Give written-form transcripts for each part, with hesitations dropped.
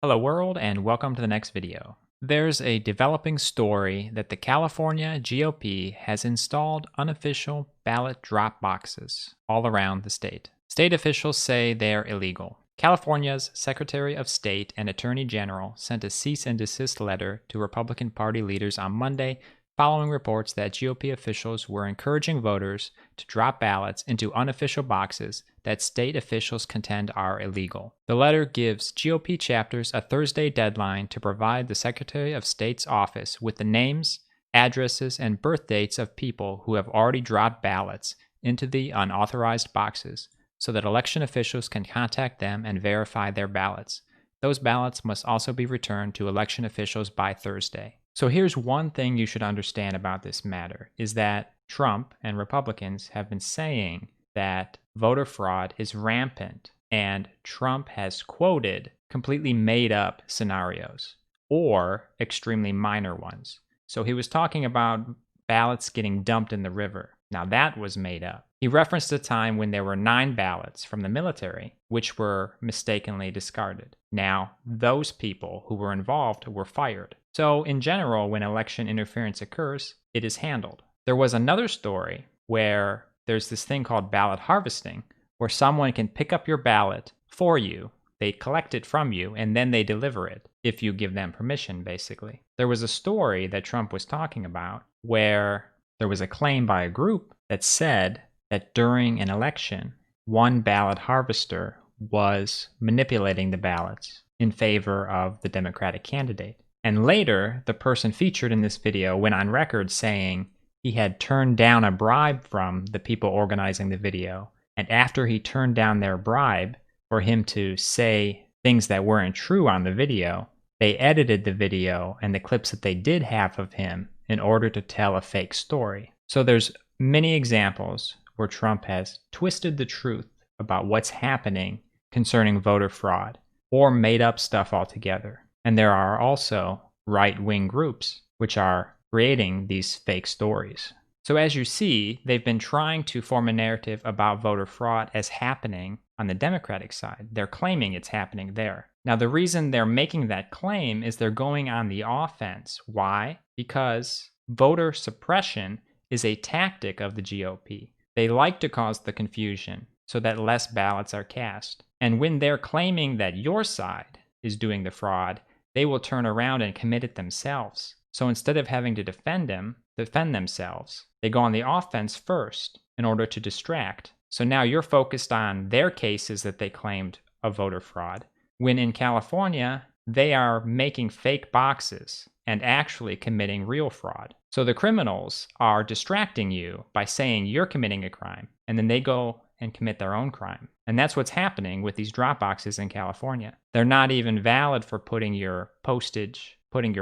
Hello world and welcome to the next video. There's a developing story that the California GOP has installed unofficial ballot drop boxes all around the state. State officials say they're illegal. California's Secretary of State and Attorney General sent a cease and desist letter to Republican Party leaders on Monday following reports that GOP officials were encouraging voters to drop ballots into unofficial boxes that state officials contend are illegal. The letter gives GOP chapters a Thursday deadline to provide the Secretary of State's office with the names, addresses, and birth dates of people who have already dropped ballots into the unauthorized boxes so that election officials can contact them and verify their ballots. Those ballots must also be returned to election officials by Thursday. So here's one thing you should understand about this matter, is that Trump and Republicans have been saying that voter fraud is rampant, and Trump has quoted completely made up scenarios or extremely minor ones. So he was talking about ballots getting dumped in the river. Now that was made up. He referenced a time when there were 9 ballots from the military, which were mistakenly discarded. Now, those people who were involved were fired. So, in general, when election interference occurs, it is handled. There was another story where there's this thing called ballot harvesting, where someone can pick up your ballot for you, they collect it from you, and then they deliver it, if you give them permission, basically. There was a story that Trump was talking about where there was a claim by a group that said that during an election, one ballot harvester was manipulating the ballots in favor of the Democratic candidate. And later, the person featured in this video went on record saying he had turned down a bribe from the people organizing the video. And after he turned down their bribe for him to say things that weren't true on the video, they edited the video and the clips that they did have of him in order to tell a fake story. So there's many examples where Trump has twisted the truth about what's happening concerning voter fraud or made up stuff altogether. And there are also right-wing groups which are creating these fake stories. So as you see, they've been trying to form a narrative about voter fraud as happening on the Democratic side. They're claiming it's happening there. Now, the reason they're making that claim is they're going on the offense. Why? Because voter suppression is a tactic of the GOP. They like to cause the confusion so that less ballots are cast. And when they're claiming that your side is doing the fraud, they will turn around and commit it themselves. So instead of having to defend themselves, they go on the offense first in order to distract. So now you're focused on their cases that they claimed of voter fraud, when in California, they are making fake boxes and actually committing real fraud. So the criminals are distracting you by saying you're committing a crime, and then they go and commit their own crime. And that's what's happening with these drop boxes in California. They're not even valid for putting your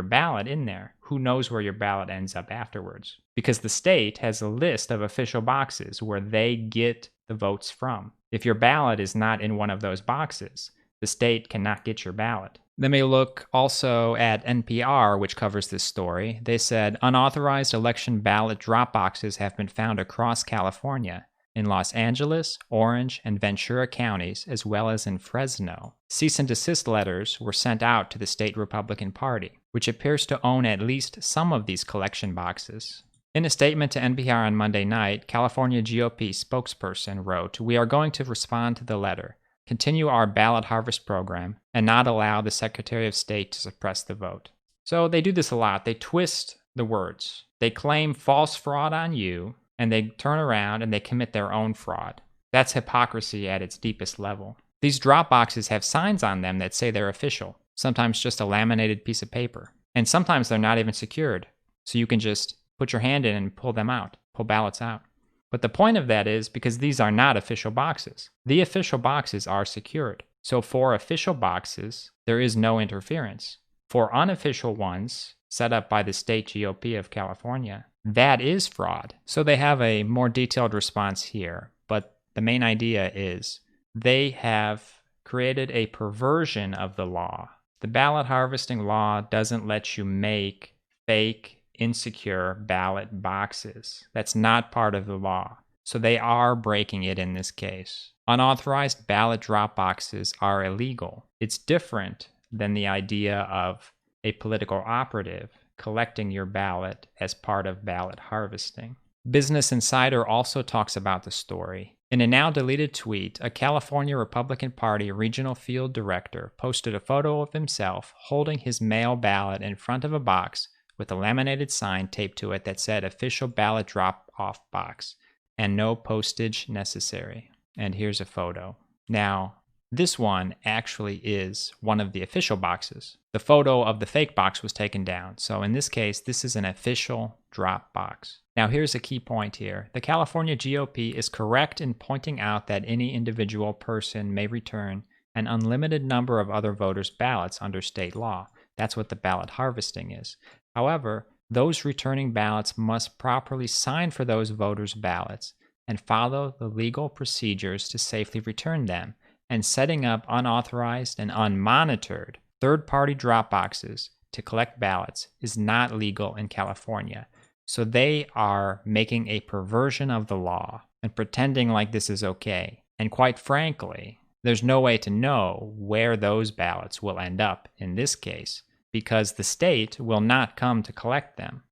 ballot in there. Who knows where your ballot ends up afterwards? Because the state has a list of official boxes where they get the votes from. If your ballot is not in one of those boxes, the state cannot get your ballot. Then we look also at NPR, which covers this story. They said unauthorized election ballot drop boxes have been found across California, in Los Angeles, Orange, and Ventura counties, as well as in Fresno. Cease and desist letters were sent out to the state Republican Party, which appears to own at least some of these collection boxes. In a statement to NPR on Monday night, California GOP spokesperson wrote, "We are going to respond to the letter, continue our ballot harvest program, and not allow the Secretary of State to suppress the vote." So they do this a lot. They twist the words. They claim false fraud on you, and they turn around and they commit their own fraud. That's hypocrisy at its deepest level. These drop boxes have signs on them that say they're official, sometimes just a laminated piece of paper. And sometimes they're not even secured, so you can just put your hand in and pull ballots out. But the point of that is because these are not official boxes. The official boxes are secured. So for official boxes, there is no interference. For unofficial ones, set up by the state GOP of California, that is fraud. So they have a more detailed response here, but the main idea is they have created a perversion of the law. The ballot harvesting law doesn't let you make fake, insecure ballot boxes. That's not part of the law. So they are breaking it in this case. Unauthorized ballot drop boxes are illegal. It's different than the idea of a political operative collecting your ballot as part of ballot harvesting. Business Insider also talks about the story. In a now deleted tweet, a California Republican Party regional field director posted a photo of himself holding his mail ballot in front of a box with a laminated sign taped to it that said official ballot drop-off box and no postage necessary. And here's a photo. Now, this one actually is one of the official boxes. The photo of the fake box was taken down. So in this case, this is an official drop box. Now here's a key point here. The California GOP is correct in pointing out that any individual person may return an unlimited number of other voters' ballots under state law. That's what the ballot harvesting is. However, those returning ballots must properly sign for those voters' ballots and follow the legal procedures to safely return them. And setting up unauthorized and unmonitored third-party drop boxes to collect ballots is not legal in California. So they are making a perversion of the law and pretending like this is okay. And quite frankly, there's no way to know where those ballots will end up in this case because the state will not come to collect them.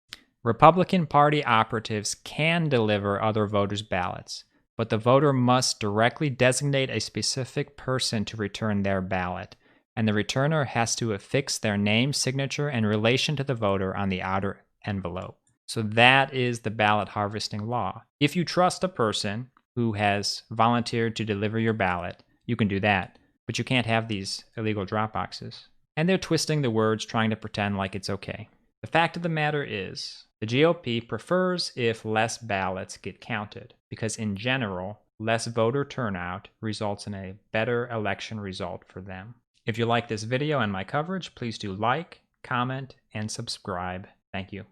Republican Party operatives can deliver other voters' ballots, but the voter must directly designate a specific person to return their ballot, and the returner has to affix their name, signature, and relation to the voter on the outer envelope. So that is the ballot harvesting law. If you trust a person who has volunteered to deliver your ballot, you can do that, but you can't have these illegal drop boxes. And they're twisting the words, trying to pretend like it's okay. The fact of the matter is, the GOP prefers if less ballots get counted, because in general, less voter turnout results in a better election result for them. If you like this video and my coverage, please do like, comment, and subscribe. Thank you.